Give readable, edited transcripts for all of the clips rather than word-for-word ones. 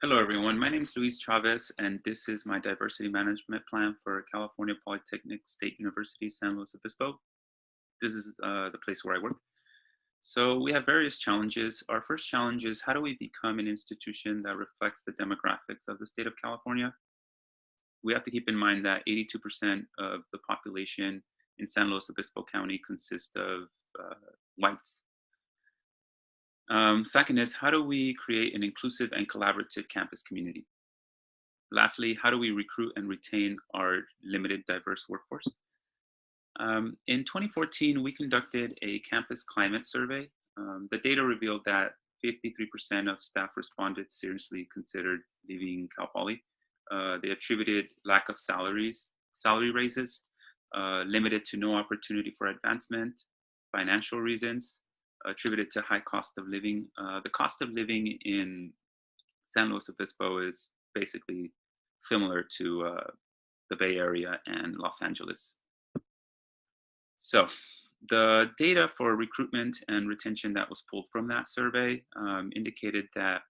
Hello, everyone. My name is Luis Chavez, and this is my diversity management plan for California Polytechnic State University, San Luis Obispo. This is the place where I work. So we have various challenges. Our first challenge is how do we become an institution that reflects the demographics of the state of California? We have to keep in mind that 82% of the population in San Luis Obispo County consists of uh, whites. Second is how do we create an inclusive and collaborative campus community? Lastly, how do we recruit and retain our limited diverse workforce? In 2014, we conducted a campus climate survey. The data revealed that 53% of staff responded seriously considered leaving Cal Poly. They attributed lack of salary raises, limited to no opportunity for advancement, financial reasons, attributed to high cost of living. The cost of living in San Luis Obispo is basically similar to the Bay Area and Los Angeles. So the data for recruitment and retention that was pulled from that survey indicated that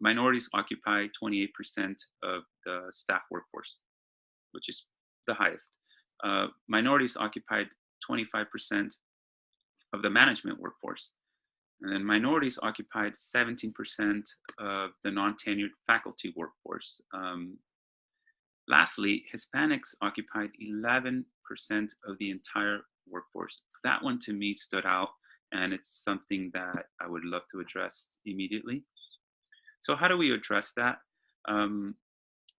minorities occupy 28% of the staff workforce, which is the highest. Minorities occupied 25% of the management workforce. And then minorities occupied 17% of the non-tenured faculty workforce. Lastly, Hispanics occupied 11% of the entire workforce. That one to me stood out, and it's something that I would love to address immediately. So how do we address that?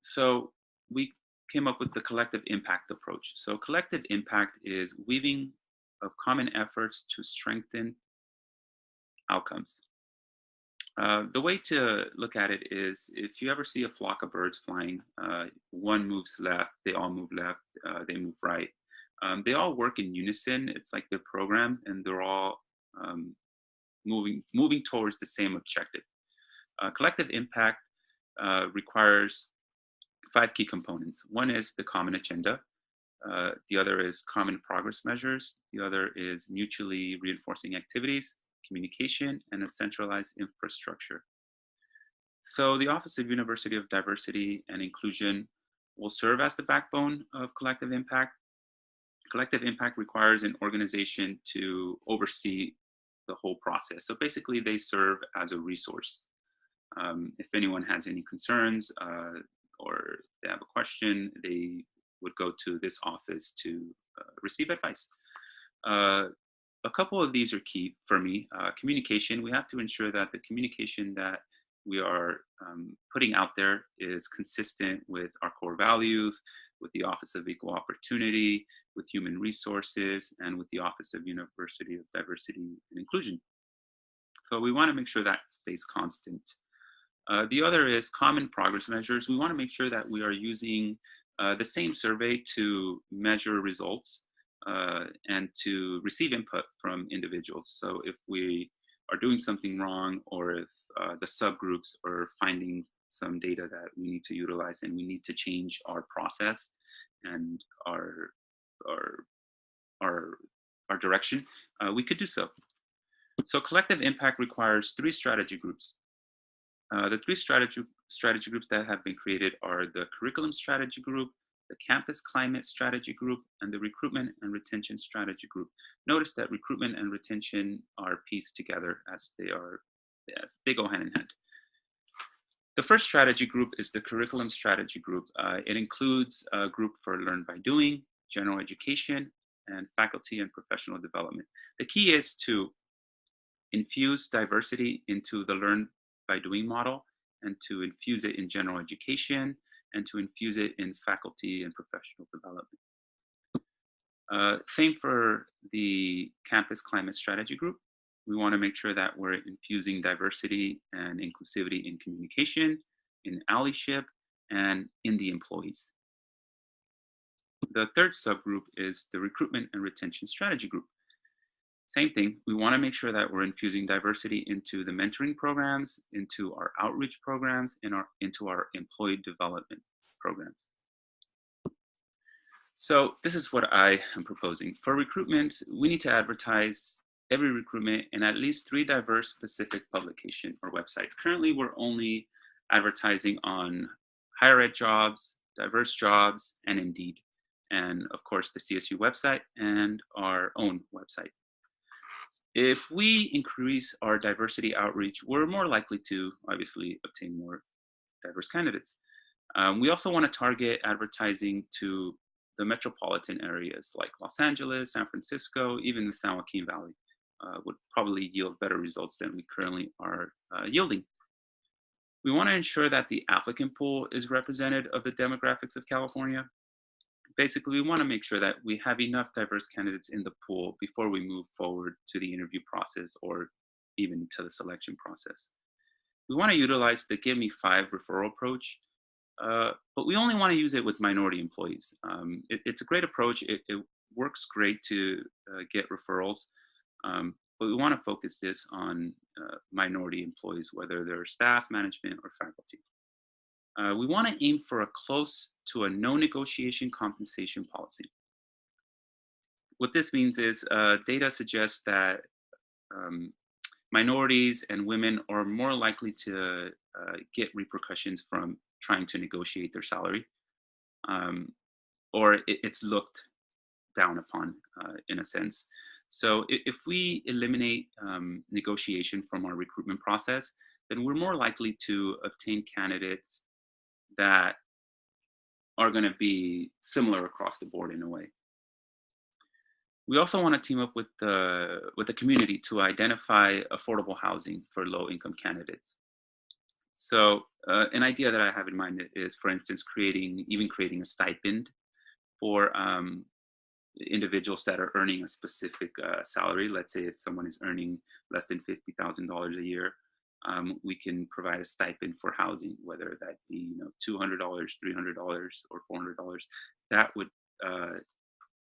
So we came up with the collective impact approach. So collective impact is weaving of common efforts to strengthen outcomes. The way to look at it is if you ever see a flock of birds flying, one moves left, they all move left, they move right. They all work in unison. It's like they're programmed and they're all moving towards the same objective. Collective impact requires 5 key components. One is the common agenda. The other is common progress measures. The other is mutually reinforcing activities, communication, and a centralized infrastructure. So the Office of University of Diversity and Inclusion will serve as the backbone of collective impact. Collective impact requires an organization to oversee the whole process. So basically, they serve as a resource. If anyone has any concerns or they have a question, they would go to this office to receive advice. A couple of these are key for me. Communication, we have to ensure that the communication that we are putting out there is consistent with our core values, with the Office of Equal Opportunity, with Human Resources, and with the Office of University of Diversity and Inclusion. So we want to make sure that stays constant. The other is common progress measures. We want to make sure that we are using the same survey to measure results and to receive input from individuals. So if we are doing something wrong or if the subgroups are finding some data that we need to utilize and we need to change our process and our direction, we could do so. So collective impact requires 3 strategy groups. The 3 strategy groups that have been created are the curriculum strategy group, the campus climate strategy group, and the recruitment and retention strategy group. Notice that recruitment and retention are pieced together as they go hand in hand. The first strategy group is the curriculum strategy group. It includes a group for learn by doing, general education, and faculty and professional development. The key is to infuse diversity into the learn by doing model and to infuse it in general education and to infuse it in faculty and professional development. Same for the campus climate strategy group. We want to make sure that we're infusing diversity and inclusivity in communication, in allyship, and in the employees. The third subgroup is the recruitment and retention strategy group. Same thing, we want to make sure that we're infusing diversity into the mentoring programs, into our outreach programs, into our employee development programs. So this is what I am proposing. For recruitment, we need to advertise every recruitment in at least 3 diverse specific publication or websites. Currently, we're only advertising on higher ed jobs, diverse jobs, and Indeed. And of course, the CSU website and our own website. If we increase our diversity outreach, we're more likely to obviously obtain more diverse candidates. We also want to target advertising to the metropolitan areas like Los Angeles, San Francisco, even the San Joaquin Valley would probably yield better results than we currently are yielding. We want to ensure that the applicant pool is representative of the demographics of California. Basically, we want to make sure that we have enough diverse candidates in the pool before we move forward to the interview process or even to the selection process. We want to utilize the Give Me Five referral approach, but we only want to use it with minority employees. It's a great approach. It works great to get referrals, but we want to focus this on minority employees, whether they're staff, management, or faculty. We want to aim for a close to a no negotiation compensation policy. What this means is data suggests that um, minorities and women are more likely to get repercussions from trying to negotiate their salary, um, or it's looked down upon in a sense. So if we eliminate negotiation from our recruitment process, then we're more likely to obtain candidates that are going to be similar across the board in a way. We also want to team up with the community to identify affordable housing for low income candidates. So an idea that I have in mind is, for instance, creating a stipend for individuals that are earning a specific salary. Let's say if someone is earning less than $50,000 a year, we can provide a stipend for housing, whether that be $200, $300, or $400. That would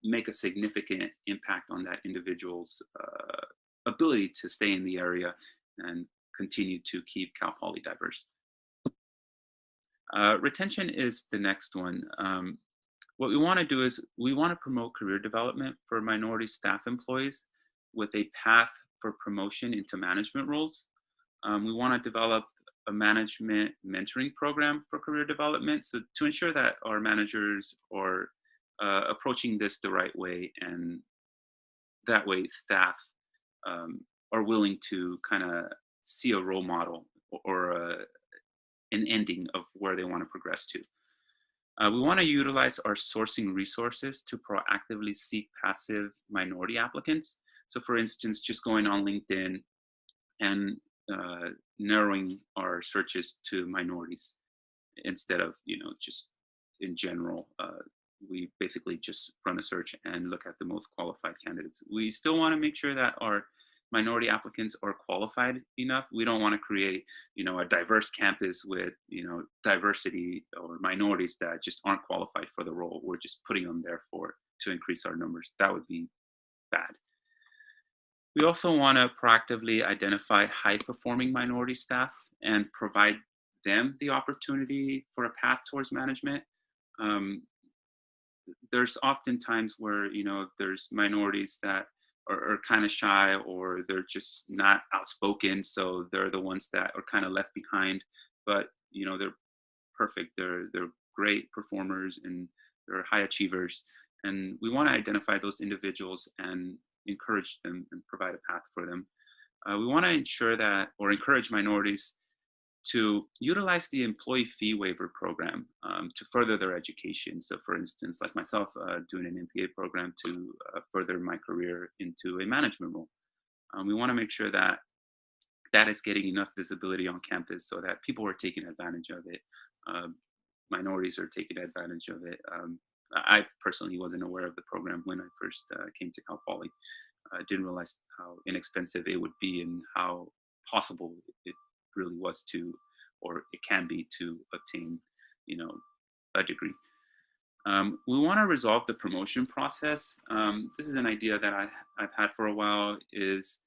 make a significant impact on that individual's ability to stay in the area and continue to keep Cal Poly diverse. Retention is the next one. What we want to do is we want to promote career development for minority staff employees with a path for promotion into management roles. We want to develop a management mentoring program for career development, so to ensure that our managers are approaching this the right way, and that way staff are willing to kind of see a role model or an ending of where they want to progress to. We want to utilize our sourcing resources to proactively seek passive minority applicants. So for instance, just going on LinkedIn and narrowing our searches to minorities instead of, just in general. We basically just run a search and look at the most qualified candidates. We still want to make sure that our minority applicants are qualified enough. We don't want to create, a diverse campus with, diversity or minorities that just aren't qualified for the role. We're just putting them there to increase our numbers. That would be bad. We also want to proactively identify high-performing minority staff and provide them the opportunity for a path towards management. There's often times where there's minorities that are kind of shy, or they're just not outspoken, so they're the ones that are kind of left behind. But they're perfect. They're great performers and they're high achievers. And we want to identify those individuals and encourage them and provide a path for them. We want to ensure that, or encourage minorities to utilize the employee fee waiver program to further their education. So for instance, like myself, doing an MPA program to further my career into a management role. We want to make sure that that is getting enough visibility on campus so that people are taking advantage of it. Minorities are taking advantage of it. I personally wasn't aware of the program when I first came to Cal Poly. I didn't realize how inexpensive it would be and how possible it really was to, or it can be, to obtain, a degree. We want to resolve the promotion process. This is an idea that I've had for a while, is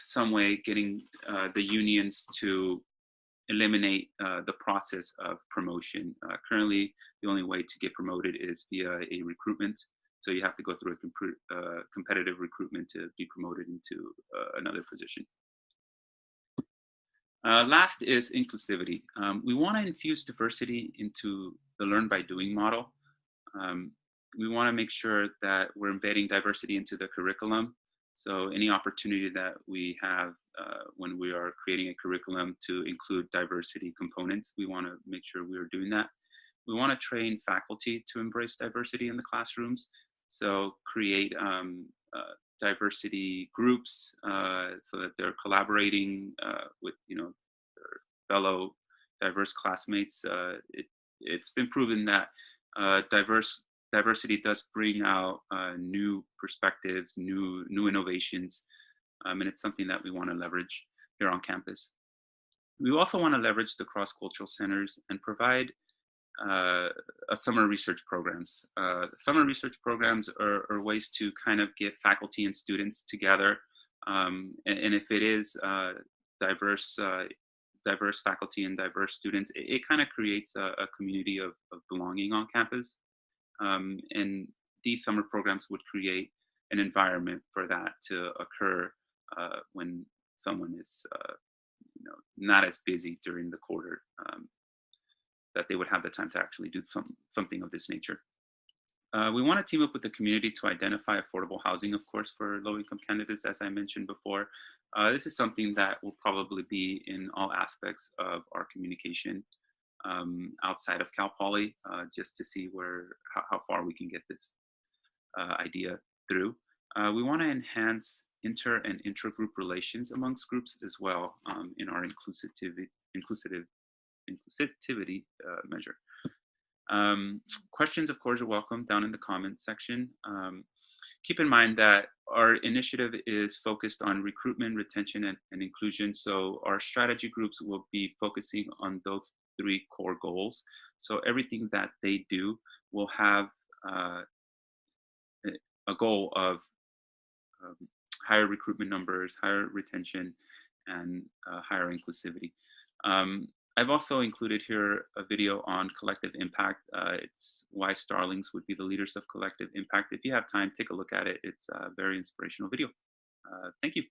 some way getting the unions to eliminate the process of promotion. Currently, the only way to get promoted is via a recruitment. So you have to go through a competitive recruitment to be promoted into another position. Last is inclusivity. We want to infuse diversity into the learn by doing model. Um, we want to make sure that we're embedding diversity into the curriculum. So any opportunity that we have when we are creating a curriculum to include diversity components, we want to make sure we are doing that. We want to train faculty to embrace diversity in the classrooms. So create diversity groups so that they're collaborating with their fellow diverse classmates. It's been proven that diversity does bring out new perspectives, new innovations, and it's something that we want to leverage here on campus. We also want to leverage the cross-cultural centers and provide summer research programs. Summer research programs are ways to kind of get faculty and students together, and if it is diverse diverse faculty and diverse students, it kind of creates a community of belonging on campus. And these summer programs would create an environment for that to occur when someone is not as busy during the quarter, that they would have the time to actually do something of this nature. We want to team up with the community to identify affordable housing, of course, for low-income candidates, as I mentioned before. This is something that will probably be in all aspects of our communication outside of Cal Poly, just to see how far we can get this idea through. We want to enhance inter and intra-group relations amongst groups as well in our inclusivity measure. Questions, of course, are welcome down in the comment section. Keep in mind that our initiative is focused on recruitment, retention, and inclusion. So our strategy groups will be focusing on those three core goals. So everything that they do will have a goal of higher recruitment numbers, higher retention, and higher inclusivity. I've also included here a video on collective impact. It's why Starlings would be the leaders of collective impact. If you have time, take a look at it. It's a very inspirational video. Thank you.